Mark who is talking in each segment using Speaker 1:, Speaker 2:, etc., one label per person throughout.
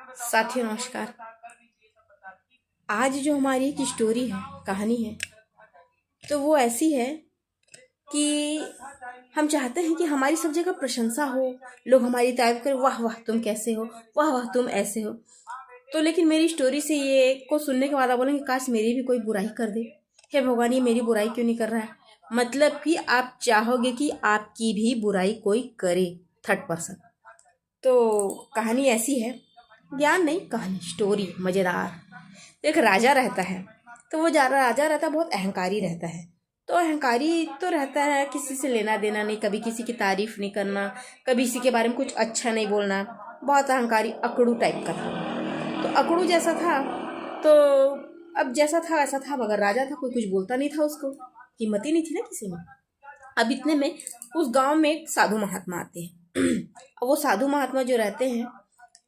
Speaker 1: साथियों नमस्कार। आज जो हमारी एक स्टोरी है, कहानी है, तो वो ऐसी है कि हम चाहते हैं कि हमारी सब जगह प्रशंसा हो, लोग हमारी तारीफ करें, वाह वाह तुम कैसे हो, वाह वाह तुम ऐसे हो। तो लेकिन मेरी स्टोरी से ये को सुनने के बाद आप बोलेंगे काश मेरी भी कोई बुराई कर दे। हे भगवान, ये मेरी बुराई क्यों नहीं कर रहा है? मतलब कि आप चाहोगे कि आपकी भी बुराई कोई करे, थर्ड पर्सन। तो कहानी ऐसी है, ज्ञान नहीं, कहानी स्टोरी मज़ेदार। एक राजा रहता है। तो वो राजा रहता है, बहुत अहंकारी रहता है। तो अहंकारी तो रहता है, किसी से लेना देना नहीं, कभी किसी की तारीफ नहीं करना, कभी किसी के बारे में कुछ अच्छा नहीं बोलना। बहुत अहंकारी अकड़ू टाइप का था। तो अकड़ू जैसा था, तो अब जैसा था वैसा था, मगर राजा था, कोई कुछ बोलता नहीं था उसको, हिम्मत ही नहीं थी ना किसी में। अब इतने में उस गांव में एक साधु महात्मा आते हैं। अब वो साधु महात्मा जो रहते हैं,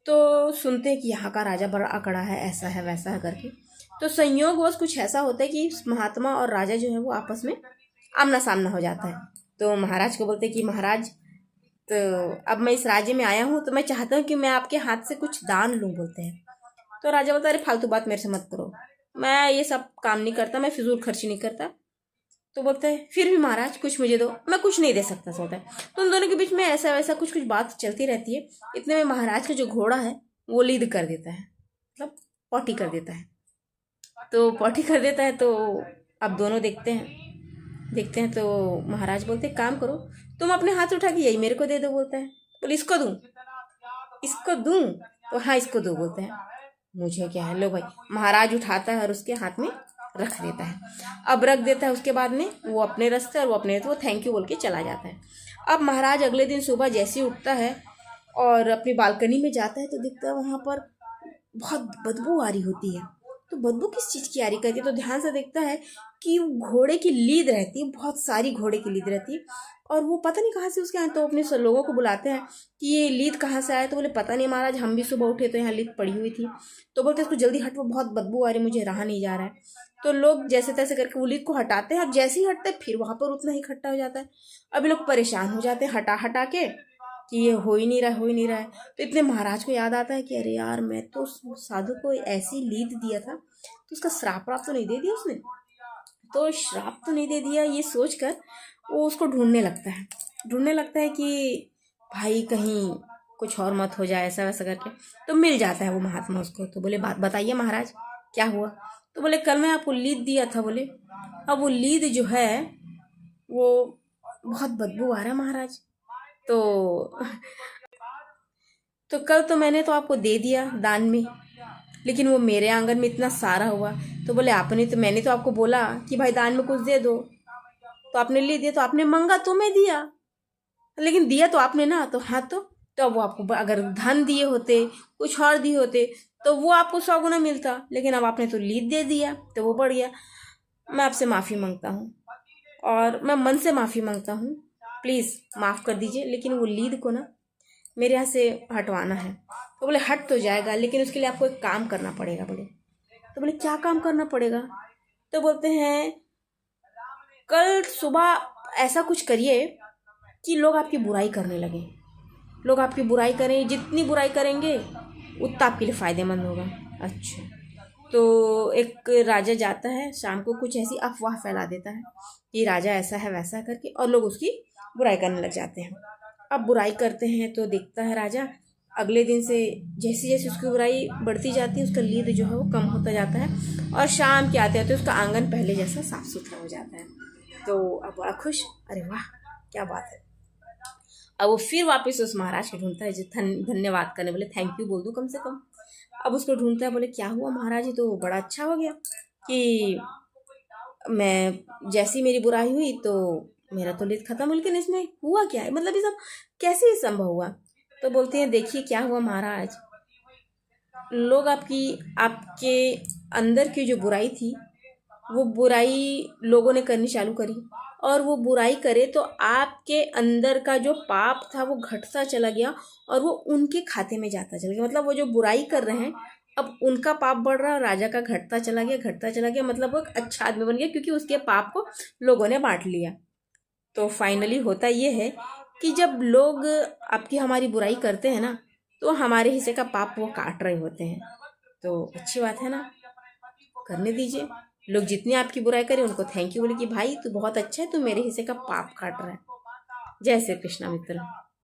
Speaker 1: तो सुनते हैं कि यहाँ का राजा बड़ा अकड़ा है, ऐसा है वैसा है करके। तो संयोगवश कुछ ऐसा होता है कि महात्मा और राजा जो है वो आपस में आमना सामना हो जाता है। तो महाराज को बोलते हैं कि महाराज, तो अब मैं इस राज्य में आया हूँ, तो मैं चाहता हूँ कि मैं आपके हाथ से कुछ दान लूँ, बोलते हैं। तो राजा बोलता है, अरे फालतू बात मेरे से मत करो, मैं ये सब काम नहीं करता, मैं फिजूल खर्ची नहीं करता। तो बोलता है, फिर भी महाराज कुछ मुझे दो। मैं कुछ नहीं दे सकता, सोता है। तो उन दोनों के बीच में ऐसा वैसा कुछ कुछ बात चलती रहती है। इतने में महाराज का जो घोड़ा है वो लीद कर देता है, मतलब पॉटी कर देता है। तो पॉटी कर देता है, तो अब दोनों देखते हैं तो महाराज बोलते हैं, काम करो, तुम अपने हाथ उठा के यही मेरे को दे दो, बोलता है। बोले इसको दूं, इसको दूं? तो हाँ इसको दो, बोलते हैं। मुझे क्या है, लो भाई। महाराज उठाता है और उसके हाथ में रख देता है। अब रख देता है, उसके बाद में वो अपने रास्ते और वो अपने, तो वो थैंक यू बोल के चला जाता है। अब महाराज अगले दिन सुबह जैसे ही उठता है और अपनी बालकनी में जाता है, तो दिखता है वहाँ पर बहुत बदबू आ रही होती है। तो बदबू किस चीज़ की आ रही करके तो ध्यान से देखता है कि घोड़े की लीद रहती है, बहुत सारी घोड़े की लीद रहती है। और वो पता नहीं कहाँ से उसके यहाँ, तो अपने लोगों को बुलाते हैं कि ये लीद कहाँ से आया। तो बोले पता नहीं महाराज, हम भी सुबह उठे तो यहाँ लीद पड़ी हुई थी। तो बोलते इसको जल्दी हट, वो बहुत बदबू आ रही, मुझे रहा नहीं जा रहा है। तो लोग जैसे तैसे करके वो लीद को हटाते हैं, और जैसे ही हटते हैं फिर वहाँ पर उतना ही इकट्ठा हो जाता है। अभी लोग परेशान हो जाते हैं हटा हटा के कि ये हो ही नहीं रहा, हो ही नहीं रहा है। तो इतने महाराज को याद आता है कि अरे यार, मैं तो उस साधु को ऐसी लीद दिया था, तो उसका श्राप व्राप तो नहीं दे दिया उसने? तो श्राप तो नहीं दे दिया, ये सोचकर वो उसको ढूंढने लगता है कि भाई कहीं कुछ और मत हो जाए, ऐसा वैसा करके। तो मिल जाता है वो महात्मा उसको। तो बोले बात बताइए महाराज, क्या हुआ? तो बोले कल मैं आपको लीद दिया था, बोले। अब वो लीद जो है वो बहुत बदबू आ रहा है महाराज। तो कल तो मैंने तो आपको दे दिया दान में, लेकिन वो मेरे आंगन में इतना सारा हुआ। तो बोले आपने तो, मैंने तो आपको बोला कि भाई दान में कुछ दे दो, तो आपने ले दिया। तो आपने मांगा तो मैं दिया, लेकिन दिया तो आपने ना, तो हाँ तो अब वो आपको अगर धन दिए होते, कुछ और दिए होते, तो वो आपको 100 गुना मिलता। लेकिन अब आपने तो लीद दे दिया, तो वो बढ़ गया। मैं आपसे माफ़ी मांगता हूँ, और मैं मन से माफ़ी मांगता हूँ, प्लीज़ माफ़ कर दीजिए, लेकिन वो लीद को ना मेरे यहाँ से हटवाना है। तो बोले हट तो जाएगा, लेकिन उसके लिए आपको एक काम करना पड़ेगा, बोले। तो बोले क्या काम करना पड़ेगा? तो बोलते हैं कल सुबह ऐसा कुछ करिए कि लोग आपकी बुराई करने लगे। लोग आपकी बुराई करें, जितनी बुराई करेंगे उतना आपके लिए फ़ायदेमंद होगा। अच्छा। तो एक राजा जाता है शाम को, कुछ ऐसी अफवाह फैला देता है कि राजा ऐसा है वैसा है करके, और लोग उसकी बुराई करने लग जाते हैं। अब बुराई करते हैं तो देखता है राजा, अगले दिन से जैसे जैसे उसकी बुराई बढ़ती जाती है, उसका लीद जो है वो कम होता जाता है, और शाम के आते आते उसका आंगन पहले जैसा साफ सुथरा हो जाता है। तो अब बड़ा खुश, अरे वाह क्या बात है। अब वो फिर वापस उस महाराज को ढूंढता है, जो धन्यवाद करने, बोले थैंक यू बोल दूँ कम से कम। अब उसको ढूंढता है, बोले क्या हुआ महाराज, ये तो बड़ा अच्छा हो गया कि मैं जैसी मेरी बुराई हुई तो मेरा तो लिस्ट खत्म, लेकिन इसमें हुआ क्या है, मतलब ये सब कैसे ही संभव हुआ? तो बोलते हैं देखिए क्या हुआ महाराज, लोग आपके अंदर की जो बुराई थी, वो बुराई लोगों ने करनी चालू करी, और वो बुराई करे तो आपके अंदर का जो पाप था वो घटता चला गया, और वो उनके खाते में जाता चला गया। मतलब वो जो बुराई कर रहे हैं, अब उनका पाप बढ़ रहा है, राजा का घटता चला गया, मतलब वो एक अच्छा आदमी बन गया, क्योंकि उसके पाप को लोगों ने बांट लिया। तो फाइनली होता ये है कि जब लोग आपकी हमारी बुराई करते हैं ना, तो हमारे हिस्से का पाप वो काट रहे होते हैं। तो अच्छी बात है ना, करने दीजिए। लोग जितनी आपकी बुराई करें उनको थैंक यू बोले कि भाई तू बहुत अच्छा है, तू मेरे हिस्से का पाप काट रहा है। जय श्री कृष्णा मित्र।